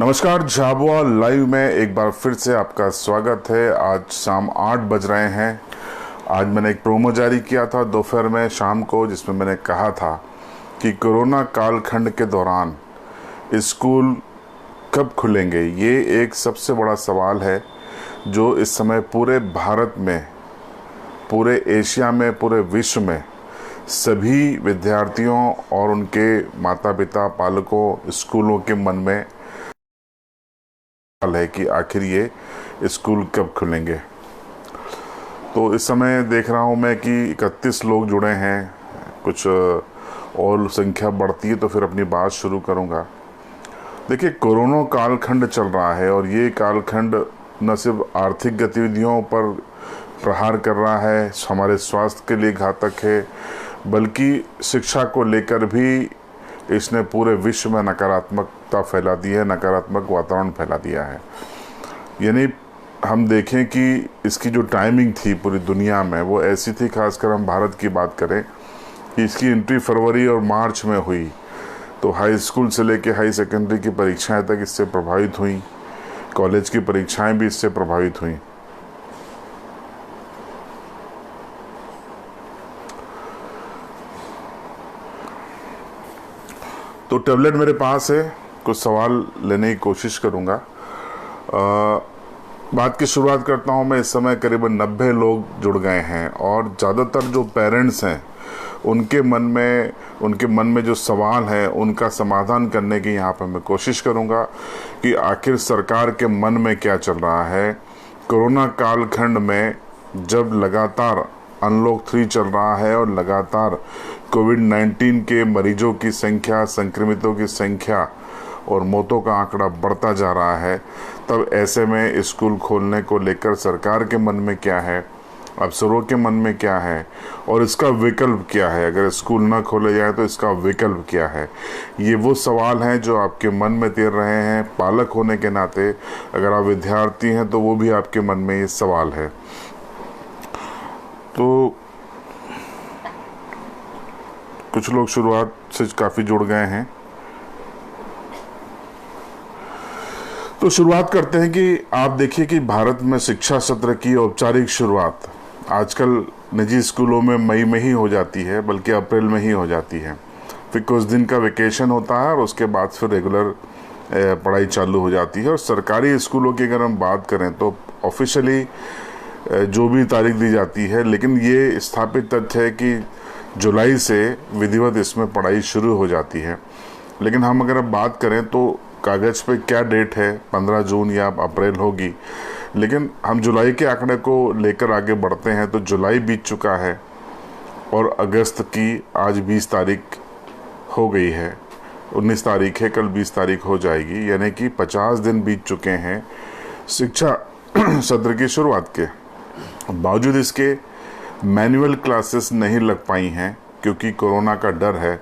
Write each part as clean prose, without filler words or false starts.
नमस्कार, झाबुआ लाइव में एक बार फिर से आपका स्वागत है। आज शाम 8 बज रहे हैं। आज मैंने एक प्रोमो जारी किया था दोपहर में शाम को, जिसमें मैंने कहा था कि कोरोना कालखंड के दौरान स्कूल कब खुलेंगे। ये एक सबसे बड़ा सवाल है जो इस समय पूरे भारत में, पूरे एशिया में, पूरे विश्व में सभी विद्यार्थियों और उनके माता पिता, पालकों, स्कूलों के मन में है कि आखिर ये स्कूल कब खुलेंगे। तो इस समय देख रहा हूँ मैं कि 31 लोग जुड़े हैं। कुछ और संख्या बढ़ती है तो फिर अपनी बात शुरू करूँगा। देखिए, कोरोना कालखंड चल रहा है और ये कालखंड न सिर्फ आर्थिक गतिविधियों पर प्रहार कर रहा है, हमारे स्वास्थ्य के लिए घातक है, बल्कि शिक्षा को लेकर भी इसने पूरे विश्व में नकारात्मकता फैला दी है, नकारात्मक वातावरण फैला दिया है। यानी हम देखें कि इसकी जो टाइमिंग थी पूरी दुनिया में वो ऐसी थी, खासकर हम भारत की बात करें, कि इसकी एंट्री फरवरी और मार्च में हुई। तो हाई स्कूल से लेके हाई सेकेंडरी की परीक्षाएं तक इससे प्रभावित हुई, कॉलेज की परीक्षाएं भी इससे प्रभावित हुई। तो टैबलेट मेरे पास है, कुछ सवाल लेने की कोशिश करूँगा। बात की शुरुआत करता हूँ मैं। इस समय करीबन 90 लोग जुड़ गए हैं और ज़्यादातर जो पेरेंट्स हैं उनके मन में जो सवाल है उनका समाधान करने की यहाँ पर मैं कोशिश करूँगा कि आखिर सरकार के मन में क्या चल रहा है। कोरोना कालखंड में जब लगातार अनलॉक 3 चल रहा है और लगातार कोविड-19 के मरीजों की संख्या, संक्रमितों की संख्या और मौतों का आंकड़ा बढ़ता जा रहा है, तब ऐसे में स्कूल खोलने को लेकर सरकार के मन में क्या है, अफसरों के मन में क्या है और इसका विकल्प क्या है। अगर स्कूल ना खोले जाए तो इसका विकल्प क्या है। ये वो सवाल हैं जो आपके मन में तैर रहे हैं। पालक होने के नाते अगर आप विद्यार्थी हैं तो वो भी आपके मन में ये सवाल है। तो कुछ लोग शुरुआत से काफ़ी जुड़ गए हैं, तो शुरुआत करते हैं कि आप देखिए कि भारत में शिक्षा सत्र की औपचारिक शुरुआत आजकल निजी स्कूलों में मई में ही हो जाती है, बल्कि अप्रैल में ही हो जाती है। फिर कुछ दिन का वेकेशन होता है और उसके बाद फिर रेगुलर पढ़ाई चालू हो जाती है। और सरकारी स्कूलों की अगर हम बात करें तो ऑफिशियली जो भी तारीख दी जाती है, लेकिन ये स्थापित तथ्य है कि जुलाई से विधिवत इसमें पढ़ाई शुरू हो जाती है। लेकिन हम अगर अब बात करें तो कागज़ पे क्या डेट है, 15 जून या अप्रैल होगी, लेकिन हम जुलाई के आंकड़े को लेकर आगे बढ़ते हैं तो जुलाई बीत चुका है और अगस्त की आज 20 तारीख हो गई है, 19 तारीख है, कल 20 तारीख हो जाएगी। यानी कि 50 दिन बीत चुके हैं शिक्षा सत्र की शुरुआत के। बावजूद इसके मैनुअल क्लासेस नहीं लग पाई हैं क्योंकि कोरोना का डर है।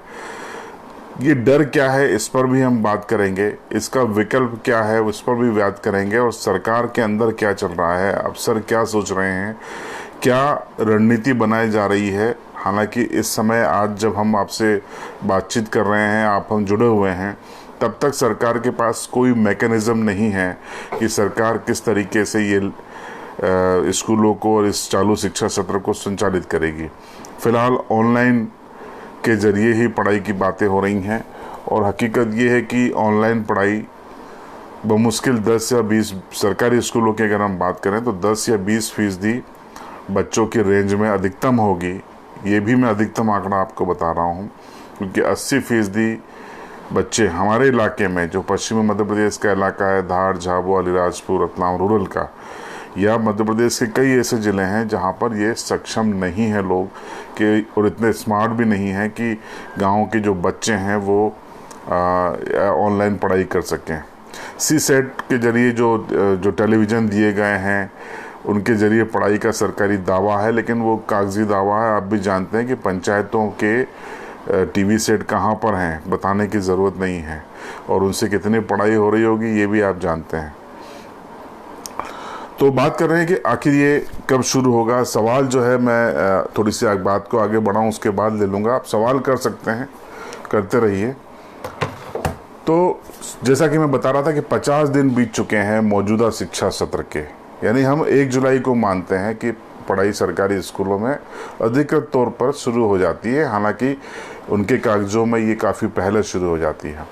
ये डर क्या है इस पर भी हम बात करेंगे, इसका विकल्प क्या है उस पर भी बात करेंगे, और सरकार के अंदर क्या चल रहा है, अफसर क्या सोच रहे हैं, क्या रणनीति बनाई जा रही है। हालांकि इस समय आज जब हम आपसे बातचीत कर रहे हैं, हम जुड़े हुए हैं, तब तक सरकार के पास कोई मैकेनिज्म नहीं है कि सरकार किस तरीके से ये स्कूलों को और इस चालू शिक्षा सत्र को संचालित करेगी। फिलहाल ऑनलाइन के जरिए ही पढ़ाई की बातें हो रही हैं और हकीकत ये है कि ऑनलाइन पढ़ाई बमुश्किल 10 या 20 सरकारी स्कूलों की अगर हम बात करें तो 10 या 20% बच्चों की रेंज में अधिकतम होगी। ये भी मैं अधिकतम आंकड़ा आपको बता रहा हूँ, क्योंकि 80% बच्चे हमारे इलाके में, जो पश्चिमी मध्य प्रदेश का इलाका है, धार, झाबुआ, अलीराजपुर, रतलाम रूरल का, या मध्य प्रदेश के कई ऐसे ज़िले हैं जहां पर ये सक्षम नहीं है लोग कि, और इतने स्मार्ट भी नहीं हैं कि गाँव के जो बच्चे हैं वो ऑनलाइन पढ़ाई कर सकें। CSET के जरिए जो टेलीविज़न दिए गए हैं उनके ज़रिए पढ़ाई का सरकारी दावा है, लेकिन वो कागजी दावा है। आप भी जानते हैं कि पंचायतों के TV सेट कहाँ पर हैं बताने की ज़रूरत नहीं है, और उनसे कितनी पढ़ाई हो रही होगी ये भी आप जानते हैं। तो बात कर रहे हैं कि आखिर ये कब शुरू होगा। सवाल जो है, मैं थोड़ी सी बात को आगे बढ़ाऊं उसके बाद ले लूँगा। आप सवाल कर सकते हैं, करते रहिए। तो जैसा कि मैं बता रहा था कि 50 दिन बीत चुके हैं मौजूदा शिक्षा सत्र के, यानी हम 1 जुलाई को मानते हैं कि पढ़ाई सरकारी स्कूलों में अधिकृत तौर पर शुरू हो जाती है, हालांकि उनके कागजों में ये काफ़ी पहले शुरू हो जाती है।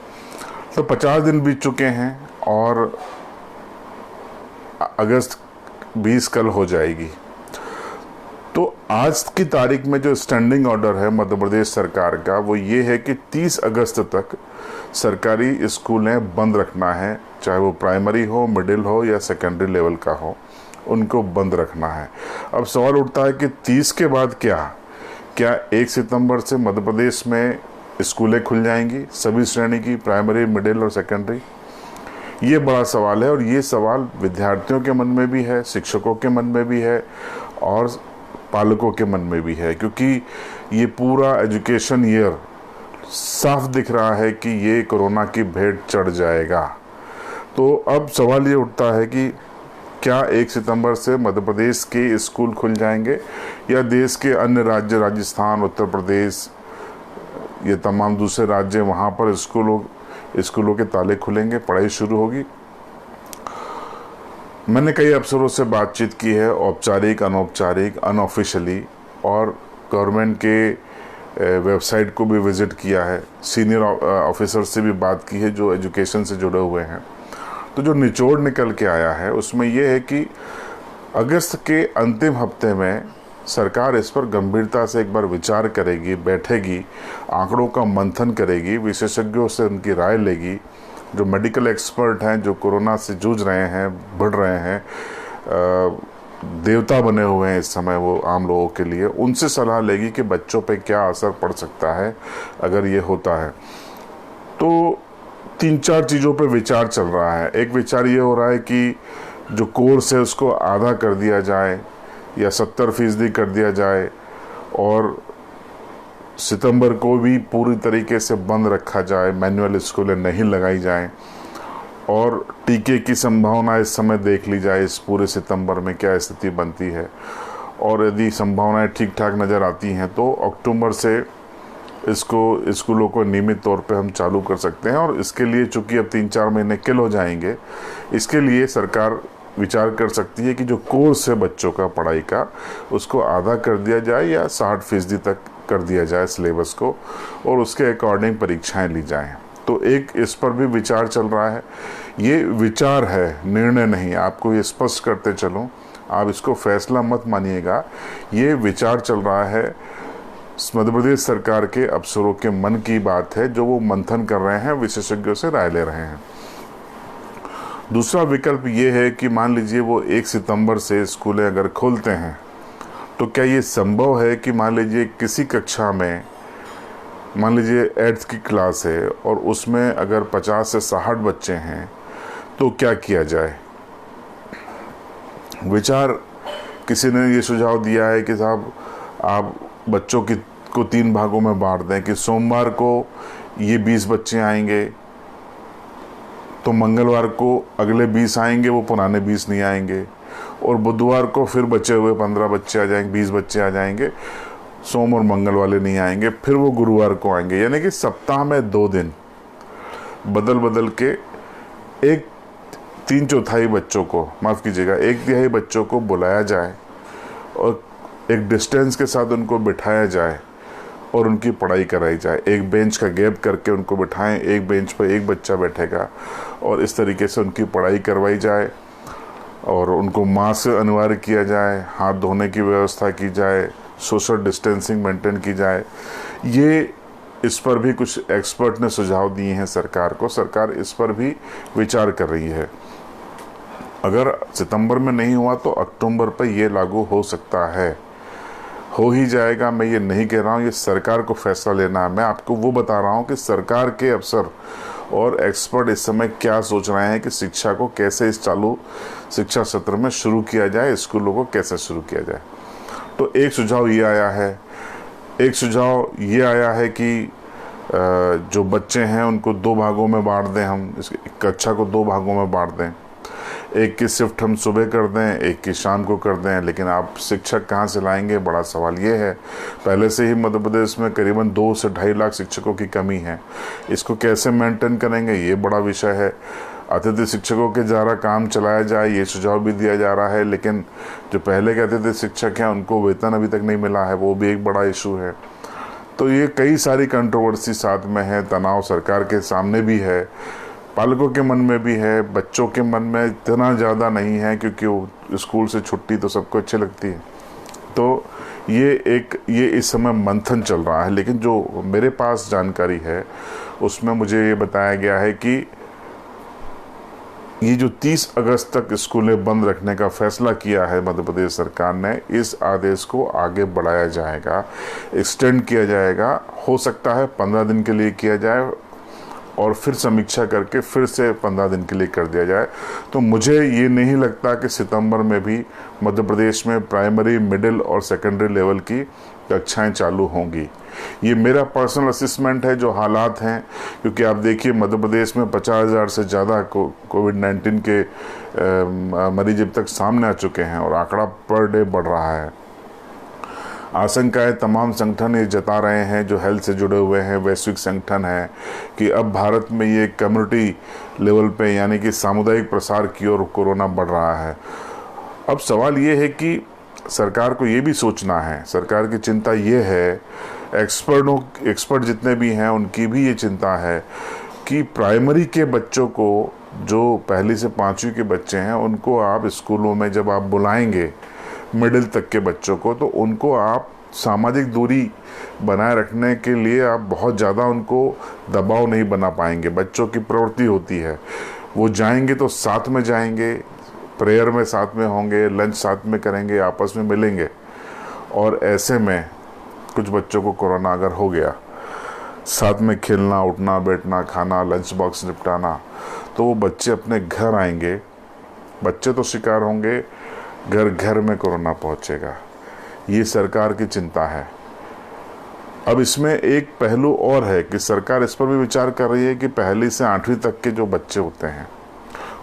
तो 50 दिन बीत चुके हैं और अगस्त 20 कल हो जाएगी। तो आज की तारीख में जो स्टैंडिंग ऑर्डर है मध्य प्रदेश सरकार का वो ये है कि 30 अगस्त तक सरकारी स्कूलें बंद रखना है, चाहे वो प्राइमरी हो, मिडिल हो या सेकेंडरी लेवल का हो, उनको बंद रखना है। अब सवाल उठता है कि 30 के बाद क्या 1 सितंबर से मध्य प्रदेश में स्कूलें खुल जाएंगी, सभी श्रेणी की, प्राइमरी, मिडिल और सेकेंडरी? ये बड़ा सवाल है और ये सवाल विद्यार्थियों के मन में भी है, शिक्षकों के मन में भी है और पालकों के मन में भी है, क्योंकि ये पूरा एजुकेशन ईयर साफ दिख रहा है कि ये कोरोना की भेंट चढ़ जाएगा। तो अब सवाल ये उठता है कि क्या 1 सितंबर से मध्य प्रदेश के स्कूल खुल जाएंगे या देश के अन्य राज्य, राजस्थान, उत्तर प्रदेश, ये तमाम दूसरे राज्य, वहाँ पर स्कूलों के ताले खुलेंगे, पढ़ाई शुरू होगी? मैंने कई अफसरों से बातचीत की है, औपचारिक, अनौपचारिक, अनऑफिशियली, और गवर्नमेंट के वेबसाइट को भी विजिट किया है, सीनियर ऑफिसर से भी बात की है जो एजुकेशन से जुड़े हुए हैं। तो जो निचोड़ निकल के आया है उसमें यह है कि अगस्त के अंतिम हफ्ते में सरकार इस पर गंभीरता से एक बार विचार करेगी, बैठेगी, आंकड़ों का मंथन करेगी, विशेषज्ञों से उनकी राय लेगी, जो मेडिकल एक्सपर्ट हैं, जो कोरोना से जूझ रहे हैं, बढ़ रहे हैं, देवता बने हुए हैं इस समय वो आम लोगों के लिए, उनसे सलाह लेगी कि बच्चों पे क्या असर पड़ सकता है अगर ये होता है। तो 3-4 चीज़ों पे विचार चल रहा है। एक विचार ये हो रहा है कि जो कोर्स है उसको आधा कर दिया जाए या 70% कर दिया जाए और सितंबर को भी पूरी तरीके से बंद रखा जाए, मैनुअल स्कूलें नहीं लगाई जाएं और टीके की संभावना इस समय देख ली जाए, इस पूरे सितंबर में क्या स्थिति बनती है, और यदि संभावनाएं ठीक ठाक नज़र आती हैं तो अक्टूबर से इसको स्कूलों को नियमित तौर पे हम चालू कर सकते हैं। और इसके लिए चूंकि अब 3-4 महीने किल हो जाएंगे, इसके लिए सरकार विचार कर सकती है कि जो कोर्स है बच्चों का पढ़ाई का उसको आधा कर दिया जाए या 60% तक कर दिया जाए सिलेबस को, और उसके अकॉर्डिंग परीक्षाएं ली जाएं। तो एक इस पर भी विचार चल रहा है। ये विचार है, निर्णय नहीं। आपको ये स्पष्ट करते चलूं, आप इसको फैसला मत मानिएगा, ये विचार चल रहा है, मध्य प्रदेश सरकार के अफसरों के मन की बात है जो वो मंथन कर रहे हैं, विशेषज्ञों से राय ले रहे हैं। दूसरा विकल्प ये है कि मान लीजिए वो 1 सितंबर से स्कूलें अगर खोलते हैं तो क्या ये संभव है कि मान लीजिए किसी कक्षा में, मान लीजिए 8th की क्लास है और उसमें अगर 50 से 60 बच्चे हैं तो क्या किया जाए? विचार किसी ने ये सुझाव दिया है कि साहब आप बच्चों को 3 भागों में बांट दें कि सोमवार को ये 20 बच्चे आएंगे तो मंगलवार को अगले 20 आएंगे, वो पुराने 20 नहीं आएंगे, और बुधवार को फिर बचे हुए 15 बच्चे आ जाएंगे, 20 बच्चे आ जाएंगे, सोम और मंगल वाले नहीं आएंगे, फिर वो गुरुवार को आएंगे। यानी कि सप्ताह में 2 दिन बदल बदल के एक 3/4 बच्चों को, माफ़ कीजिएगा, 1/3 बच्चों को बुलाया जाए और एक डिस्टेंस के साथ उनको बिठाया जाए और उनकी पढ़ाई कराई जाए। एक बेंच का गैप करके उनको बिठाएं, एक बेंच पर एक बच्चा बैठेगा और इस तरीके से उनकी पढ़ाई करवाई जाए और उनको मास्क अनिवार्य किया जाए, हाथ धोने की व्यवस्था की जाए, सोशल डिस्टेंसिंग मेंटेन की जाए। ये इस पर भी कुछ एक्सपर्ट ने सुझाव दिए हैं सरकार को, सरकार इस पर भी विचार कर रही है। अगर सितंबर में नहीं हुआ तो अक्टूबर पर यह लागू हो सकता है, हो ही जाएगा। मैं ये नहीं कह रहा हूँ, ये सरकार को फैसला लेना है। मैं आपको वो बता रहा हूँ कि सरकार के अफसर और एक्सपर्ट इस समय क्या सोच रहे हैं कि शिक्षा को कैसे इस चालू शिक्षा सत्र में शुरू किया जाए, स्कूलों को कैसे शुरू किया जाए। तो एक सुझाव ये आया है, एक सुझाव ये आया है कि जो बच्चे हैं उनको 2 भागों में बांट दें, हम इस कक्षा को 2 भागों में बांट दें। एक की शिफ्ट हम सुबह कर दें, एक की शाम को कर दें, लेकिन आप शिक्षक कहाँ से लाएंगे, बड़ा सवाल ये है। पहले से ही मध्य प्रदेश में करीबन 2 से 2.5 लाख शिक्षकों की कमी है। इसको कैसे मेंटेन करेंगे, ये बड़ा विषय है। अतिथि शिक्षकों के द्वारा काम चलाया जाए, ये सुझाव भी दिया जा रहा है, लेकिन जो पहले के अतिथि शिक्षक हैं उनको वेतन अभी तक नहीं मिला है, वो भी एक बड़ा इशू है। तो ये कई सारी कंट्रोवर्सी साथ में है, तनाव सरकार के सामने भी है, पालकों के मन में भी है, बच्चों के मन में इतना ज़्यादा नहीं है क्योंकि वो स्कूल से छुट्टी तो सबको अच्छी लगती है। तो ये इस समय मंथन चल रहा है। लेकिन जो मेरे पास जानकारी है उसमें मुझे ये बताया गया है कि ये जो 30 अगस्त तक स्कूलें बंद रखने का फैसला किया है मध्य प्रदेश सरकार ने, इस आदेश को आगे बढ़ाया जाएगा, एक्सटेंड किया जाएगा। हो सकता है 15 दिन के लिए किया जाए और फिर समीक्षा करके फिर से 15 दिन के लिए कर दिया जाए। तो मुझे ये नहीं लगता कि सितंबर में भी मध्य प्रदेश में प्राइमरी, मिडिल और सेकेंडरी लेवल की कक्षाएं चालू होंगी। ये मेरा पर्सनल असेसमेंट है, जो हालात हैं। क्योंकि आप देखिए मध्य प्रदेश में 50,000 से ज़्यादा कोविड-19 के मरीज अब तक सामने आ चुके हैं और आंकड़ा पर डे बढ़ रहा है। आशंकाएं तमाम संगठन ये जता रहे हैं जो हेल्थ से जुड़े हुए हैं, वैश्विक संगठन है, कि अब भारत में ये कम्युनिटी लेवल पे यानी कि सामुदायिक प्रसार की ओर कोरोना बढ़ रहा है। अब सवाल ये है कि सरकार को ये भी सोचना है, सरकार की चिंता ये है, एक्सपर्ट जितने भी हैं उनकी भी ये चिंता है कि प्राइमरी के बच्चों को, जो पहली से 5वीं के बच्चे हैं, उनको आप स्कूलों में जब आप बुलाएंगे, मिडिल तक के बच्चों को, तो उनको आप सामाजिक दूरी बनाए रखने के लिए आप बहुत ज़्यादा उनको दबाव नहीं बना पाएंगे। बच्चों की प्रवृत्ति होती है, वो जाएंगे तो साथ में जाएंगे, प्रेयर में साथ में होंगे, लंच साथ में करेंगे, आपस में मिलेंगे। और ऐसे में कुछ बच्चों को कोरोना अगर हो गया, साथ में खेलना, उठना, बैठना, खाना, लंच बॉक्स निपटाना, तो वो बच्चे अपने घर आएंगे, बच्चे तो शिकार होंगे, घर घर में कोरोना पहुंचेगा। ये सरकार की चिंता है। अब इसमें एक पहलू और है कि सरकार इस पर भी विचार कर रही है कि पहली से 8वीं तक के जो बच्चे होते हैं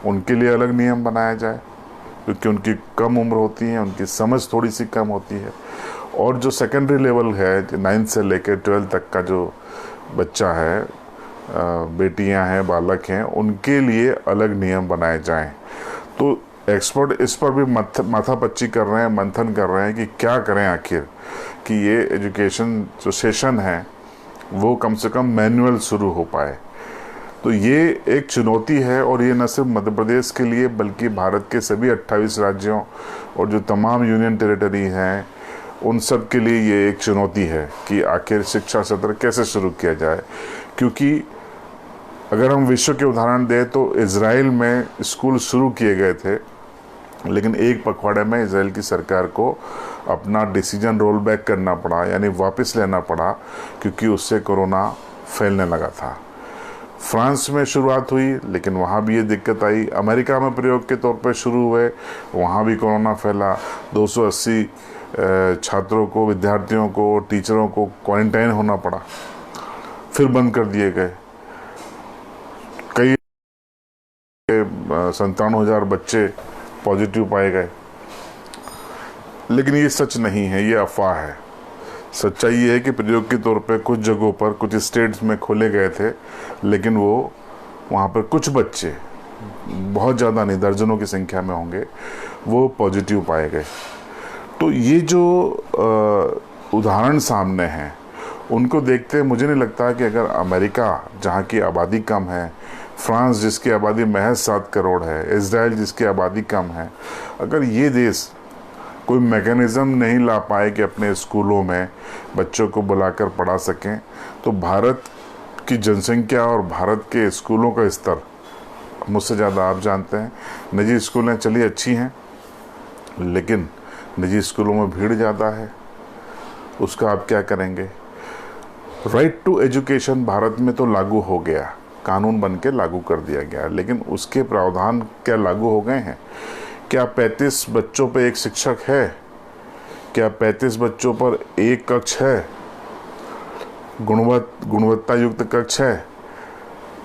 उनके लिए अलग नियम बनाया जाए, क्योंकि उनकी कम उम्र होती है, उनकी समझ थोड़ी सी कम होती है। और जो सेकेंडरी लेवल है, 9 से लेकर 12 तक का जो बच्चा है, बेटियां हैं, बालक हैं, उनके लिए अलग नियम बनाए जाएं। तो एक्सपर्ट इस पर भी माथापच्ची कर रहे हैं, मंथन कर रहे हैं कि क्या करें आखिर, कि ये एजुकेशन जो सेशन है वो कम से कम मैनुअल शुरू हो पाए। तो ये एक चुनौती है, और ये न सिर्फ मध्य प्रदेश के लिए बल्कि भारत के सभी 28 राज्यों और जो तमाम यूनियन टेरिटरी हैं उन सब के लिए ये एक चुनौती है कि आखिर शिक्षा सत्र कैसे शुरू किया जाए। क्योंकि अगर हम विश्व के उदाहरण दें तो इजराइल में स्कूल शुरू किए गए थे, लेकिन एक पखवाड़े में इजराइल की सरकार को अपना डिसीजन रोल बैक करना पड़ा, यानी वापस लेना पड़ा, क्योंकि उससे कोरोना फैलने लगा था। फ्रांस में शुरुआत हुई, लेकिन वहाँ भी ये दिक्कत आई। अमेरिका में प्रयोग के तौर पर शुरू हुए, वहाँ भी कोरोना फैला। 280 छात्रों को, विद्यार्थियों को, टीचरों को क्वारंटाइन होना पड़ा, फिर बंद कर दिए गए। कई 97,000 बच्चे पॉजिटिव पाए गए। लेकिन ये सच नहीं है, ये अफवाह है। सच्चाई ये है कि प्रयोग के तौर पे कुछ जगहों पर, कुछ स्टेट्स में खोले गए थे, लेकिन वो वहाँ पर कुछ बच्चे, बहुत ज़्यादा नहीं, दर्जनों की संख्या में होंगे, वो पॉजिटिव पाए गए। तो ये जो उदाहरण सामने हैं उनको देखते मुझे नहीं लगता कि अगर अमेरिका, जहाँ की आबादी कम है, फ्रांस जिसकी आबादी महज 7 करोड़ है, इजराइल जिसकी आबादी कम है, अगर ये देश कोई मैकेनिज़्म नहीं ला पाए कि अपने स्कूलों में बच्चों को बुलाकर पढ़ा सकें, तो भारत की जनसंख्या और भारत के स्कूलों का स्तर मुझसे ज़्यादा आप जानते हैं। निजी स्कूलें चलिए अच्छी हैं, लेकिन निजी स्कूलों में भीड़ ज़्यादा है, उसका आप क्या करेंगे। राइट टू एजुकेशन भारत में तो लागू हो गया, कानून बन के लागू कर दिया गया, लेकिन उसके प्रावधान क्या लागू हो गए हैं? क्या 35 बच्चों पर एक शिक्षक है? क्या 35 बच्चों पर एक कक्ष है? गुणवत्ता युक्त कक्ष है?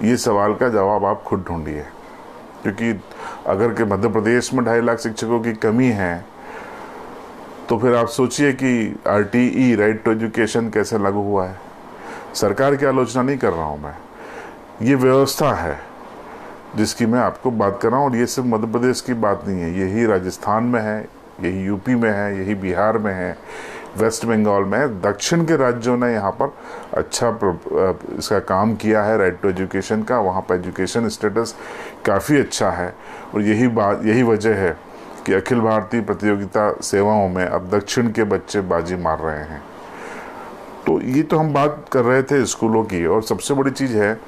ये सवाल का जवाब आप खुद ढूंढिए, क्योंकि अगर कि मध्य प्रदेश में 2.5 लाख शिक्षकों की कमी है, तो फिर आप सोचिए कि RTE, राइट टू एजुकेशन, कैसे लागू हुआ है। सरकार की आलोचना नहीं कर रहा हूँ मैं, ये व्यवस्था है जिसकी मैं आपको बात कर रहा हूँ। और ये सिर्फ मध्य प्रदेश की बात नहीं है, यही राजस्थान में है, यही यूपी में है, यही बिहार में है, वेस्ट बंगाल में है। दक्षिण के राज्यों ने यहाँ पर अच्छा इसका काम किया है राइट टू एजुकेशन का। वहाँ पर एजुकेशन स्टेटस काफ़ी अच्छा है। और यही वजह है कि अखिल भारतीय प्रतियोगिता सेवाओं में अब दक्षिण के बच्चे बाजी मार रहे हैं। तो ये तो हम बात कर रहे थे स्कूलों की। और सबसे बड़ी चीज़ है,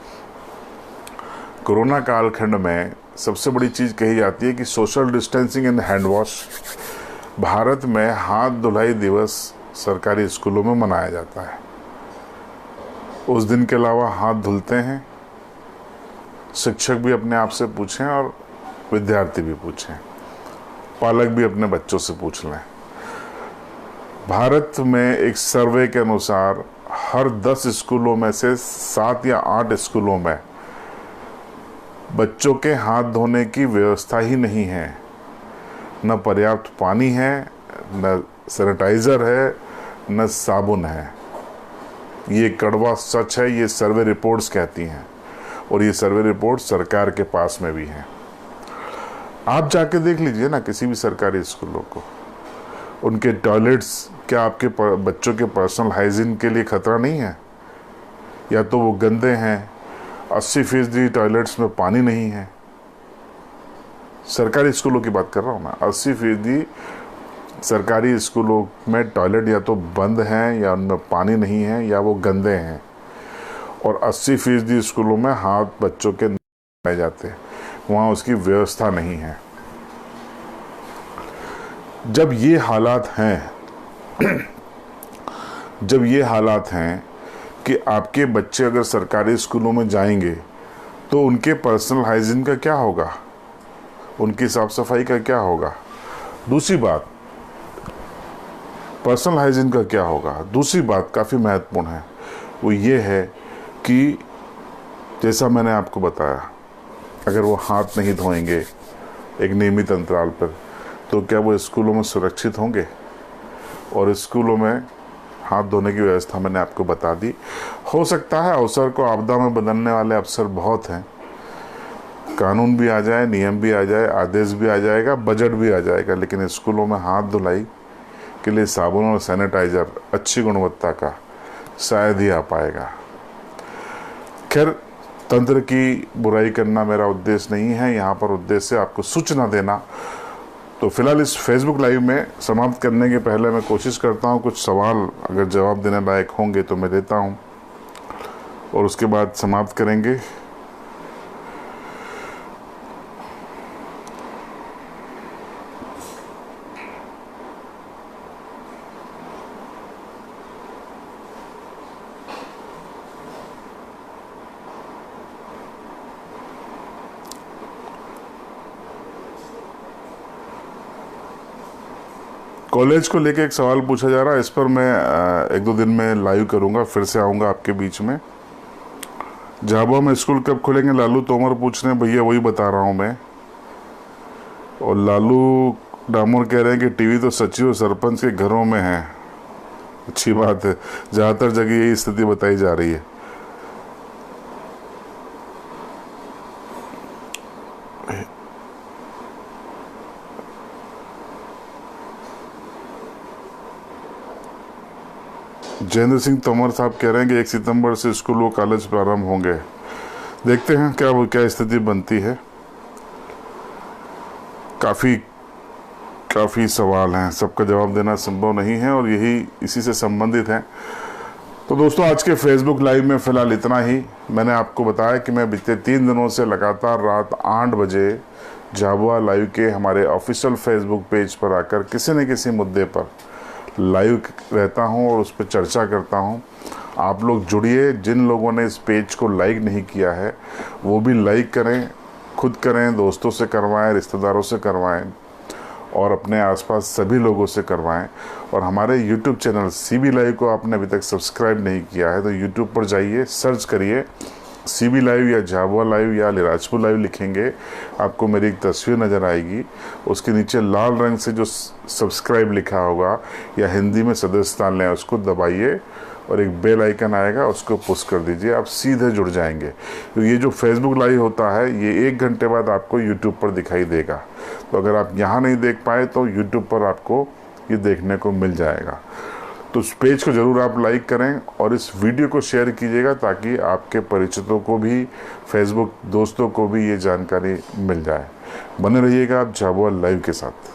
कोरोना कालखंड में सबसे बड़ी चीज़ कही जाती है कि social distancing and hand wash. Bharat में हाथ धुलाई दिवस सरकारी स्कूलों में मनाया जाता है। उस दिन के अलावा हाथ धुलते हैं। शिक्षक भी अपने आप से पूछें और विद्यार्थी भी पूछें, पालक भी अपने बच्चों से पूछ लें। भारत में एक सर्वे के अनुसार हर 10 स्कूलों में से 7 या 8 स्कूलों में बच्चों के हाथ धोने की व्यवस्था ही नहीं है। न पर्याप्त पानी है, न सैनिटाइज़र है, न साबुन है। ये कड़वा सच है, ये सर्वे रिपोर्ट्स कहती हैं। और ये सर्वे रिपोर्ट सरकार के पास में भी हैं। आप जाके देख लीजिए ना किसी भी सरकारी स्कूलों को, उनके टॉयलेट्स क्या आपके बच्चों के पर्सनल हाइजीन के लिए खतरा नहीं है? या तो वो गंदे हैं, 80% टॉयलेट्स में पानी नहीं है। सरकारी स्कूलों की बात कर रहा हूँ मैं। 80% सरकारी स्कूलों में टॉयलेट या तो बंद हैं, या उनमें पानी नहीं है, या वो गंदे हैं। और 80% स्कूलों में हाथ बच्चों के धोए जाते हैं, वहाँ उसकी व्यवस्था नहीं है। जब ये हालात हैं कि आपके बच्चे अगर सरकारी स्कूलों में जाएंगे तो उनके पर्सनल हाइजीन का क्या होगा, उनकी साफ सफाई का क्या होगा? दूसरी बात, पर्सनल हाइजीन का क्या होगा? दूसरी बात काफ़ी महत्वपूर्ण है, वो ये है कि जैसा मैंने आपको बताया, अगर वो हाथ नहीं धोएंगे एक नियमित अंतराल पर, तो क्या वो स्कूलों में सुरक्षित होंगे? और स्कूलों में हाथ धोने की व्यवस्था मैंने आपको बता दी। हो सकता है अवसर को आपदा में बदलने वाले अवसर बहुत हैं, कानून भी आ जाए, नियम भी आ जाए, आदेश भी आ जाएगा, बजट भी आ जाएगा, लेकिन स्कूलों में हाथ धुलाई के लिए साबुन और सैनिटाइज़र अच्छी गुणवत्ता का शायद ही आ पाएगा। खैर, तंत्र की बुराई करना मेरा उद्देश्य नहीं है, यहाँ पर उद्देश्य आपको सूचना देना। तो फिलहाल इस फेसबुक लाइव में समाप्त करने के पहले मैं कोशिश करता हूँ कुछ सवाल अगर जवाब देने लायक होंगे तो मैं देता हूँ, और उसके बाद समाप्त करेंगे। कॉलेज को लेके एक सवाल पूछा जा रहा है, इस पर मैं 1-2 दिन में लाइव करूंगा, फिर से आऊंगा आपके बीच में। झाबुआ में स्कूल कब खुलेंगे, लालू तोमर पूछ रहे हैं। भैया वही बता रहा हूं मैं। और लालू डामोर कह रहे हैं कि टीवी तो सचिव और सरपंच के घरों में है। अच्छी बात है, ज़्यादातर जगह यही स्थिति बताई जा रही है। जयेंद्र सिंह तोमर साहब कह रहे हैं कि 1 सितंबर से स्कूल व कॉलेज प्रारंभ होंगे। देखते हैं क्या स्थिति बनती है। काफ़ी सवाल हैं, सबका जवाब देना संभव नहीं है, और इसी से संबंधित हैं। तो दोस्तों, आज के फेसबुक लाइव में फ़िलहाल इतना ही। मैंने आपको बताया कि मैं बीते 3 दिनों से लगातार रात 8 बजे झाबुआ लाइव के हमारे ऑफिशियल फेसबुक पेज पर आकर किसी न किसी मुद्दे पर लाइव रहता हूं और उस पर चर्चा करता हूं। आप लोग जुड़िए। जिन लोगों ने इस पेज को लाइक नहीं किया है वो भी लाइक करें, खुद करें, दोस्तों से करवाएं, रिश्तेदारों से करवाएं, और अपने आसपास सभी लोगों से करवाएं। और हमारे YouTube चैनल CB लाइव को आपने अभी तक सब्सक्राइब नहीं किया है तो YouTube पर जाइए, सर्च करिए सीबी लाइव या झाबुआ लाइव या अलीराजपुर लाइव लिखेंगे, आपको मेरी एक तस्वीर नज़र आएगी। उसके नीचे लाल रंग से जो सब्सक्राइब लिखा होगा या हिंदी में सदस्यता लें, उसको दबाइए और एक बेल आइकन आएगा, उसको पुश कर दीजिए, आप सीधे जुड़ जाएंगे। तो ये जो फेसबुक लाइव होता है ये 1 घंटे बाद आपको यूट्यूब पर दिखाई देगा। तो अगर आप यहाँ नहीं देख पाए तो यूट्यूब पर आपको ये देखने को मिल जाएगा। तो उस पेज को ज़रूर आप लाइक करें और इस वीडियो को शेयर कीजिएगा ताकि आपके परिचितों को भी, फेसबुक दोस्तों को भी ये जानकारी मिल जाए। बने रहिएगा आप झाबुआ लाइव के साथ।